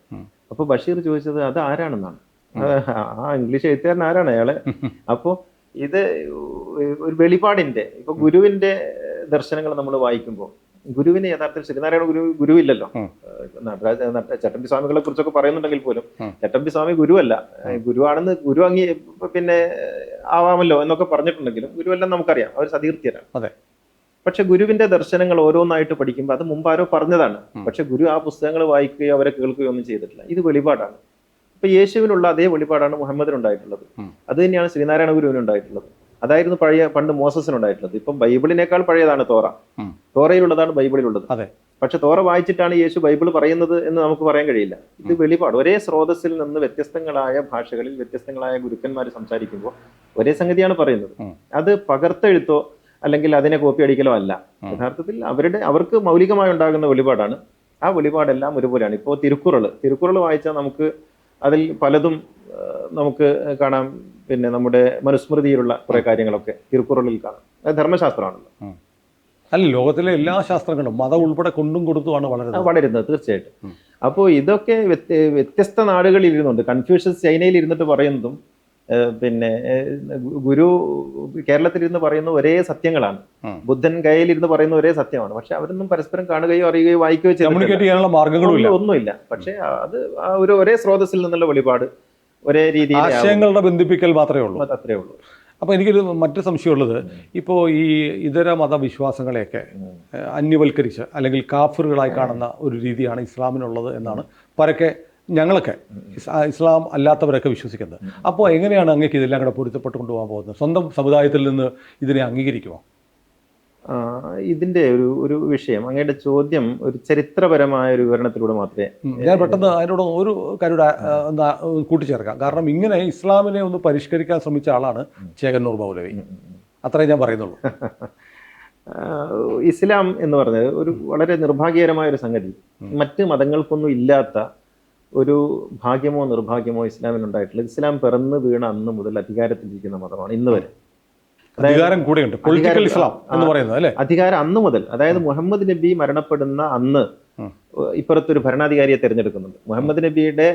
അപ്പോൾ ബഷീർ ചോദിച്ചത് അത് ആരാണെന്നാണ്. ആ ഇംഗ്ലീഷ് എഴുത്തുകാരൻ ആരാണ് അയാളെ? അപ്പോൾ ഇത് ഒരു വെളിപാടിൻ്റെ, ഇപ്പൊ ഗുരുവിന്റെ ദർശനങ്ങൾ നമ്മൾ വായിക്കുമ്പോൾ ഗുരുവിന് യഥാർത്ഥത്തിൽ ശ്രീനാരായണ ഗുരുവില്ലല്ലോ. ചട്ടമ്പി സ്വാമികളെ കുറിച്ചൊക്കെ പറയുന്നുണ്ടെങ്കിൽ പോലും ചട്ടമ്പി സ്വാമി ഗുരുവല്ല. ഗുരുവാണെന്ന് ഗുരു പിന്നെ ആവാമല്ലോ എന്നൊക്കെ പറഞ്ഞിട്ടുണ്ടെങ്കിലും ഗുരുവെല്ലാം നമുക്കറിയാം, അവർ സതീർത്ഥ്യരാണ്. അതെ. പക്ഷെ ഗുരുവിന്റെ ദർശനങ്ങൾ ഓരോന്നായിട്ട് പഠിക്കുമ്പോൾ അത് മുമ്പ് ആരോ പറഞ്ഞതാണ്. പക്ഷെ ഗുരു ആ പുസ്തകങ്ങൾ വായിക്കുകയോ അവരെ കേൾക്കുകയോ ഒന്നും ചെയ്തിട്ടില്ല. ഇത് വെളിപാടാണ്. ഇപ്പൊ യേശുവിനുള്ള അതേ വെളിപാടാണ് മുഹമ്മദിനുണ്ടായിട്ടുള്ളത്. അത് തന്നെയാണ് ശ്രീനാരായണ ഗുരുവിനുണ്ടായിട്ടുള്ളത്. അതായിരുന്നു പണ്ട് മോസസിനുണ്ടായിട്ടുള്ളത്. ഇപ്പം ബൈബിളിനേക്കാൾ പഴയതാണ് തോറ. തോറയിലുള്ളതാണ് ബൈബിളിലുള്ളത്. പക്ഷെ തോറ വായിച്ചിട്ടാണ് യേശു ബൈബിൾ പറയുന്നത് എന്ന് നമുക്ക് പറയാൻ കഴിയില്ല. ഇത് വെളിപാട്. ഒരേ സ്രോതസ്സിൽ നിന്ന് വ്യത്യസ്തങ്ങളായ ഭാഷകളിൽ വ്യത്യസ്തങ്ങളായ ഗുരുക്കന്മാർ സംസാരിക്കുമ്പോൾ ഒരേ സംഗതിയാണ് പറയുന്നത്. അത് പകർത്തെഴുത്തോ അല്ലെങ്കിൽ അതിനെ കോപ്പി അടിക്കലോ അല്ല. യഥാർത്ഥത്തിൽ അവർക്ക് മൗലികമായി ഉണ്ടാകുന്ന വെളിപാടാണ്. ആ വെളിപാടെല്ലാം ഒരുപോലെയാണ്. ഇപ്പോൾ തിരുക്കുറൾ വായിച്ചാൽ നമുക്ക് അതിൽ പലതും നമുക്ക് കാണാം. പിന്നെ നമ്മുടെ മനുസ്മൃതിയിലുള്ള കുറെ കാര്യങ്ങളൊക്കെ തിരുക്കുറളിൽ കാണാം. അത് ധർമ്മശാസ്ത്രമാണല്ലോ. അല്ല, ലോകത്തിലെ എല്ലാ ശാസ്ത്രങ്ങളും മതം ഉൾപ്പെടെ കൊണ്ടും കൊടുത്തുമാണ് വളരുന്നത്. തീർച്ചയായിട്ടും. അപ്പോൾ ഇതൊക്കെ വ്യത്യസ്ത നാടുകളിൽ ഇരുന്നുണ്ട്. കൺഫ്യൂഷ്യസ് ചൈനയിൽ ഇരുന്നിട്ട് പറയുന്നതും പിന്നെ ഗുരു കേരളത്തിലിരുന്ന് പറയുന്ന ഒരേ സത്യങ്ങളാണ്. ബുദ്ധൻ ഗയയിലിരുന്ന് പറയുന്ന ഒരേ സത്യമാണ്. പക്ഷെ അവരൊന്നും പരസ്പരം കാണുകയോ അറിയുകയോ വായിക്കുകയോ ചെയ്യാനുള്ള മാർഗങ്ങളും ഒന്നുമില്ല. പക്ഷെ അത് ഒരേ സ്രോതസ്സിൽ നിന്നുള്ള വെളിപാട്, ഒരേ രീതിയിൽ ആശയങ്ങളുടെ ബന്ധിപ്പിക്കൽ മാത്രമേ ഉള്ളൂ. അത്രേ ഉള്ളൂ. അപ്പോൾ എനിക്കൊരു മറ്റു സംശയമുള്ളത്, ഇപ്പോൾ ഈ ഇതര മതവിശ്വാസങ്ങളെയൊക്കെ അന്യവൽക്കരിച്ച് അല്ലെങ്കിൽ കാഫിറുകളായി കാണുന്ന ഒരു രീതിയാണ് ഇസ്ലാമിനുള്ളത് എന്നാണ് പരക്കെ ഞങ്ങളൊക്കെ ഇസ്ലാം അല്ലാത്തവരൊക്കെ വിശ്വസിക്കുന്നത്. അപ്പോൾ എങ്ങനെയാണ് അങ്ങേക്ക് ഇതെല്ലാം കൂടെ പൊരുത്തപ്പെട്ട് കൊണ്ടുപോകാൻ പോകുന്നത്? സ്വന്തം സമുദായത്തിൽ നിന്ന് ഇതിനെ അംഗീകരിക്കുമോ? ഇതിന്റെ ഒരു വിഷയം, അങ്ങയുടെ ചോദ്യം ഒരു ചരിത്രപരമായ ഒരു വിവരണത്തിലൂടെ മാത്രമേ ഞാൻ പെട്ടെന്ന് അതിനോട് ഒരു കാര്യം കൂട്ടിച്ചേർക്കാം. കാരണം ഇങ്ങനെ ഇസ്ലാമിനെ ഒന്ന് പരിഷ്കരിക്കാൻ ശ്രമിച്ച ആളാണ് ചേകന്നൂർ മൗലവി. അത്രേ ഞാൻ പറയുന്നുള്ളൂ. ഇസ്ലാം എന്ന് പറഞ്ഞത് ഒരു വളരെ നിർഭാഗ്യകരമായ ഒരു സംഗതി. മറ്റ് മതങ്ങൾക്കൊന്നും ഇല്ലാത്ത ഒരു ഭാഗ്യമോ നിർഭാഗ്യമോ ഇസ്ലാമിനുണ്ടായിട്ടുള്ളത്. ഇസ്ലാം പിറന്നു വീണ അന്ന് മുതൽ അധികാരത്തിലിരിക്കുന്ന മതമാണ് ഇന്ന് വരെ. അധികാരം കൂടെയുണ്ട്. പൊളിറ്റിക്കൽ ഇസ്ലാം എന്ന് പറയുന്നത് അല്ലേ? അധികാരം അന്ന് മുതൽ, അതായത് മുഹമ്മദ് നബി മരണപ്പെടുന്ന അന്ന് ഇപ്പുറത്തൊരു ഭരണാധികാരിയെ തിരഞ്ഞെടുക്കുന്നുണ്ട്. മുഹമ്മദ് നബിയുടെ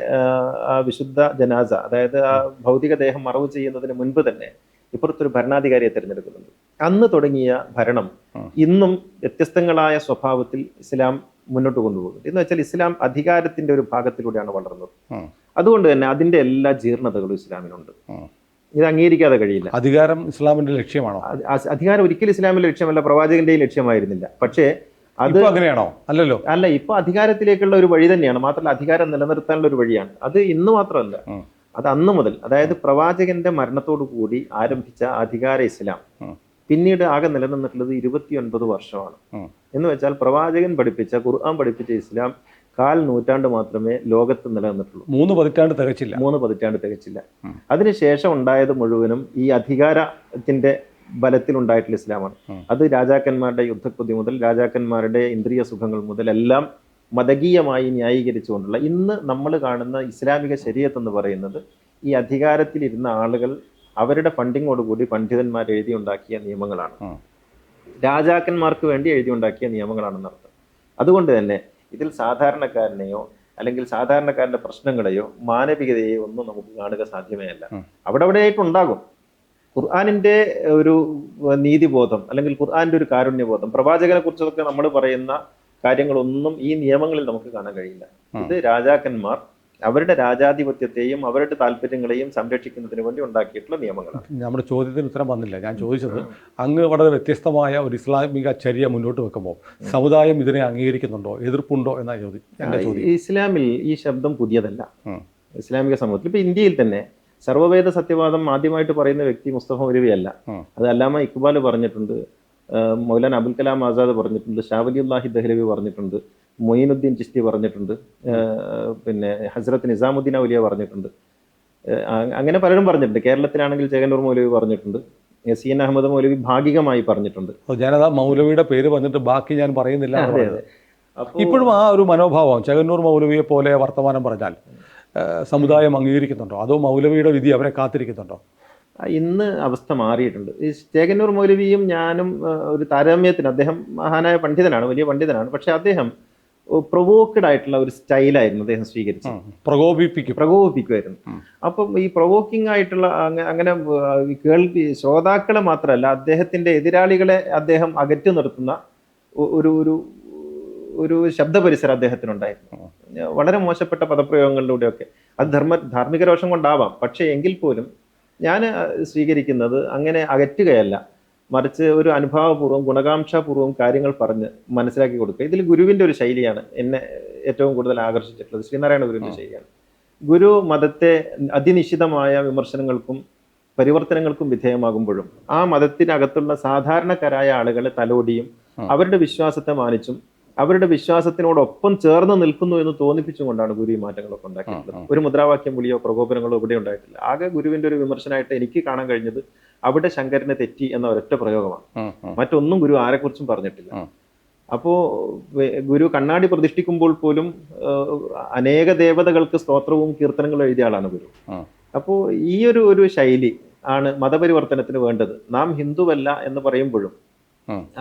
ആ വിശുദ്ധ ജനാസ, അതായത് ആ ഭൗതിക ദേഹം മറവ് ചെയ്യുന്നതിന് മുൻപ് തന്നെ ഇപ്പുറത്തൊരു ഭരണാധികാരിയെ തിരഞ്ഞെടുക്കുന്നുണ്ട്. അന്ന് തുടങ്ങിയ ഭരണം ഇന്നും വ്യത്യസ്തങ്ങളായ സ്വഭാവത്തിൽ ഇസ്ലാം മുന്നോട്ട് കൊണ്ടുപോകുന്നത്. എന്ന് വെച്ചാൽ ഇസ്ലാം അധികാരത്തിന്റെ ഒരു ഭാഗത്തിലൂടെയാണ് വളർന്നത്. അതുകൊണ്ട് തന്നെ അതിന്റെ എല്ലാ ജീർണതകളും ഇസ്ലാമിനുണ്ട്. ഇത് അംഗീകരിക്കാതെ കഴിയില്ല. അധികാരം ഇസ്ലാമിന്റെ ലക്ഷ്യമാണോ? അധികാരം ഒരിക്കലും ഇസ്ലാമിന്റെ ലക്ഷ്യമല്ല, പ്രവാചകന്റെയും ലക്ഷ്യമായിരുന്നില്ല. പക്ഷേ അത് അങ്ങനെയാണോ? അല്ലല്ലോ. അല്ല, ഇപ്പൊ അധികാരത്തിലേക്കുള്ള ഒരു വഴി തന്നെയാണ്. മാത്രമല്ല അധികാരം നിലനിർത്താനുള്ള ഒരു വഴിയാണ്. അത് ഇന്ന് മാത്രമല്ല, അത് അന്ന് മുതൽ, അതായത് പ്രവാചകന്റെ മരണത്തോടു കൂടി ആരംഭിച്ച അധികാര ഇസ്ലാം പിന്നീട് ആകെ നിലനിന്നിട്ടുള്ളത് 29 വർഷമാണ്. എന്ന് വെച്ചാൽ പ്രവാചകൻ പഠിപ്പിച്ച, ഖുർആൻ പഠിപ്പിച്ച ഇസ്ലാം 1/4 നൂറ്റാണ്ട് മാത്രമേ ലോകത്ത് നിലനിന്നിട്ടുള്ളൂ. 3 പതിറ്റാണ്ട് തികച്ചില്ല. 3 പതിറ്റാണ്ട് തികച്ചില്ല. അതിനുശേഷം ഉണ്ടായത് മുഴുവനും ഈ അധികാരത്തിന്റെ ബലത്തിലുണ്ടായിട്ടുള്ള ഇസ്ലാമാണ്. അത് രാജാക്കന്മാരുടെ യുദ്ധക്കൊതി മുതൽ, രാജാക്കന്മാരുടെ ഇന്ദ്രിയ സുഖങ്ങൾ മുതൽ എല്ലാം മതകീയമായി ന്യായീകരിച്ചുകൊണ്ടുള്ള ഇന്ന് നമ്മൾ കാണുന്ന ഇസ്ലാമിക ശരീഅത്ത് എന്ന് പറയുന്നത് ഈ അധികാരത്തിലിരുന്ന ആളുകൾ അവരുടെ ഫണ്ടിങ്ങോടുകൂടി പണ്ഡിതന്മാർ എഴുതിയുണ്ടാക്കിയ നിയമങ്ങളാണ്. രാജാക്കന്മാർക്ക് വേണ്ടി എഴുതിയുണ്ടാക്കിയ നിയമങ്ങളാണെന്നർത്ഥം. അതുകൊണ്ട് തന്നെ ഇതിൽ സാധാരണക്കാരനെയോ അല്ലെങ്കിൽ സാധാരണക്കാരന്റെ പ്രശ്നങ്ങളെയോ മാനവികതയെയോ ഒന്നും നമുക്ക് കാണുക സാധ്യമേ അല്ല. അവിടെ ആയിട്ടുണ്ടാകും. ഖുർആാനിന്റെ ഒരു നീതിബോധം അല്ലെങ്കിൽ ഖുർആാനിന്റെ ഒരു കാരുണ്യബോധം, പ്രവാചകനെ കുറിച്ചൊക്കെ നമ്മൾ പറയുന്ന കാര്യങ്ങളൊന്നും ഈ നിയമങ്ങളിൽ നമുക്ക് കാണാൻ കഴിയില്ല. ഇത് രാജാക്കന്മാർ അവരുടെ രാജാധിപത്യത്തെയും അവരുടെ താല്പര്യങ്ങളെയും സംരക്ഷിക്കുന്നതിന് വേണ്ടി ഉണ്ടാക്കിയിട്ടുള്ള നിയമങ്ങളാണ്. നമ്മുടെ ചോദ്യത്തിന് ഉത്തരം വന്നില്ല. ഞാൻ ചോദിച്ചത്, അങ്ങ് വളരെ വ്യത്യസ്തമായ ഒരു ഇസ്ലാമിക ചര്യ മുന്നോട്ട് വെക്കുമ്പോൾ സമുദായം ഇതിനെ അംഗീകരിക്കുന്നുണ്ടോ, എതിർപ്പുണ്ടോ എന്ന ചോദ്യം. ഇസ്ലാമിൽ ഈ ശബ്ദം പുതിയതല്ല. ഇസ്ലാമിക സമൂഹത്തിൽ ഇപ്പൊ ഇന്ത്യയിൽ തന്നെ സർവ്വവേദ സത്യവാദം ആദ്യമായിട്ട് പറയുന്ന വ്യക്തി മുസ്തഫ മൗലവി അല്ല. അത് അല്ലാമ ഇക്ബാൽ പറഞ്ഞിട്ടുണ്ട്, മൗലാന അബുൽ കലാം ആസാദ് പറഞ്ഞിട്ടുണ്ട്, ഷാ വലിയുല്ലാഹി ദഹ്ലവി പറഞ്ഞിട്ടുണ്ട്, മൊയ്നുദ്ദീൻ ചിശ്തി പറഞ്ഞിട്ടുണ്ട്, പിന്നെ ഹസ്രത്ത് നിസാമുദ്ദീൻ ഔലിയ പറഞ്ഞിട്ടുണ്ട്. അങ്ങനെ പലരും പറഞ്ഞിട്ടുണ്ട്. കേരളത്തിലാണെങ്കിൽ ചേകന്നൂർ മൗലവി പറഞ്ഞിട്ടുണ്ട്, സി.എൻ. അഹമ്മദ് മൗലവി ഭാഗികമായി പറഞ്ഞിട്ടുണ്ട്. ഞാനത് മൗലവിയുടെ പേര് പറഞ്ഞിട്ട് ബാക്കി ഞാൻ പറയുന്നില്ല. ഇപ്പോഴും ആ ഒരു മനോഭാവം ചേകന്നൂർ മൗലവിയെ പോലെ വർത്തമാനം പറഞ്ഞാൽ സമുദായം അംഗീകരിക്കുന്നുണ്ടോ, അതോ മൗലവിയുടെ വിധി അവരെ കാത്തിരിക്കുന്നുണ്ടോ? ഇന്ന് അവസ്ഥ മാറിയിട്ടുണ്ട്. ഈ ചേകന്നൂർ മൗലവിയും ഞാനും ഒരു താരതമ്യത്തിന്, അദ്ദേഹം മഹാനായ പണ്ഡിതനാണ്, വലിയ പണ്ഡിതനാണ്. പക്ഷെ അദ്ദേഹം പ്രൊവോക്കഡ് ആയിട്ടുള്ള ഒരു സ്റ്റൈലായിരുന്നു അദ്ദേഹം സ്വീകരിച്ചത്. പ്രകോപിപ്പിക്കുമായിരുന്നു. അപ്പം ഈ പ്രൊവോക്കിംഗ് ആയിട്ടുള്ള അങ്ങനെ കേൾവി ശ്രോതാക്കളെ മാത്രമല്ല, അദ്ദേഹത്തിന്റെ എതിരാളികളെ അദ്ദേഹം അകറ്റി നിർത്തുന്ന ഒരു ഒരു ഒരു ശബ്ദ പരിസരം അദ്ദേഹത്തിനുണ്ടായിരുന്നു. വളരെ മോശപ്പെട്ട പദപ്രയോഗങ്ങളിലൂടെയൊക്കെ. അത് ധാർമ്മിക രോഷം കൊണ്ടാവാം. പക്ഷേ എങ്കിൽ പോലും ഞാൻ സ്വീകരിക്കുന്നത് അങ്ങനെ അകറ്റുകയല്ല, മറിച്ച് ഒരു അനുഭാവപൂർവ്വം ഗുണകാംക്ഷാപൂർവ്വം കാര്യങ്ങൾ പറഞ്ഞ് മനസ്സിലാക്കി കൊടുക്കുക. ഇതിൽ ഗുരുവിൻ്റെ ഒരു ശൈലിയാണ് എന്നെ ഏറ്റവും കൂടുതൽ ആകർഷിച്ചിട്ടുള്ളത്. ശ്രീനാരായണ ഗുരുവിൻ്റെ ശൈലിയാണ്. ഗുരു മതത്തെ അതിനിശ്ചിതമായ വിമർശനങ്ങൾക്കും പരിവർത്തനങ്ങൾക്കും വിധേയമാകുമ്പോഴും ആ മതത്തിനകത്തുള്ള സാധാരണക്കാരായ ആളുകളെ തലോടിയും അവരുടെ വിശ്വാസത്തെ മാനിച്ചും അവരുടെ വിശ്വാസത്തിനോടൊപ്പം ചേർന്ന് നിൽക്കുന്നു എന്ന് തോന്നിപ്പിച്ചുകൊണ്ടാണ് ഗുരു ഈ മാറ്റങ്ങളൊക്കെ ഉണ്ടാക്കിയിട്ടുള്ളത്. ഒരു മുദ്രാവാക്യം വിളിയോ പ്രകോപനങ്ങളോ ഇവിടെ ഉണ്ടായിട്ടില്ല. ആകെ ഗുരുവിന്റെ ഒരു വിമർശനമായിട്ട് എനിക്ക് കാണാൻ കഴിഞ്ഞത് അവിടെ ശങ്കരനെ തെറ്റി എന്ന ഒരൊറ്റ പ്രയോഗമാണ്. മറ്റൊന്നും ഗുരു ആരെക്കുറിച്ചും പറഞ്ഞിട്ടില്ല. അപ്പോ ഗുരു കണ്ണാടി പ്രതിഷ്ഠിക്കുമ്പോൾ പോലും അനേക ദേവതകൾക്ക് സ്തോത്രവും കീർത്തനങ്ങളും എഴുതിയ ആളാണ് ഗുരു. അപ്പോൾ ഈ ഒരു ശൈലി ആണ് മതപരിവർത്തനത്തിന് വേണ്ടത്. നാം ഹിന്ദുവല്ല എന്ന് പറയുമ്പോഴും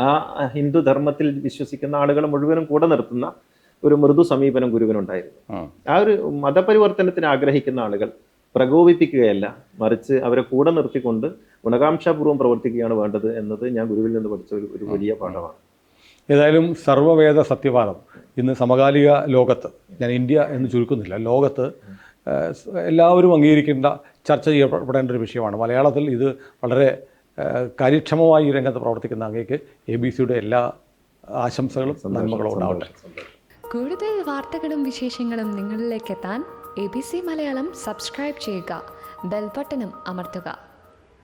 ആ ഹിന്ദു ധർമ്മത്തിൽ വിശ്വസിക്കുന്ന ആളുകളെ മുഴുവനും കൂടെ നിർത്തുന്ന ഒരു മൃദു സമീപനം ഗുരുവിനുണ്ടായിരുന്നു. ആ ഒരു മതപരിവർത്തനത്തിന് ആഗ്രഹിക്കുന്ന ആളുകൾ പ്രകോപിപ്പിക്കുകയല്ല, മറിച്ച് അവരെ കൂടെ നിർത്തിക്കൊണ്ട് ഗുണകാംക്ഷാപൂർവ്വം പ്രവർത്തിക്കുകയാണ് വേണ്ടത് എന്നത് ഞാൻ ഗുരുവിൽ നിന്ന് പഠിച്ച ഒരു വലിയ പാഠമാണ്. ഏതായാലും സർവ്വവേദ സത്യവാദം ഇന്ന് സമകാലിക ലോകത്ത്, ഞാൻ ഇന്ത്യ എന്ന് ചുരുക്കുന്നില്ല, ലോകത്ത് എല്ലാവരും അംഗീകരിക്കേണ്ട, ചർച്ച ചെയ്യപ്പെടേണ്ട ഒരു വിഷയമാണ്. മലയാളത്തിൽ ഇത് വളരെ കാര്യക്ഷമമായി ഈ രംഗത്ത് പ്രവർത്തിക്കുന്ന അങ്ങേക്ക് ABC-യുടെ എല്ലാ ആശംസകളും നന്മകളും ഉണ്ടാവട്ടെ. കൂടുതൽ വാർത്തകളും വിശേഷങ്ങളും നിങ്ങളിലേക്ക് എത്താൻ ABC മലയാളം സബ്സ്ക്രൈബ് ചെയ്യുക, ബെൽ ബട്ടണും അമർത്തുക.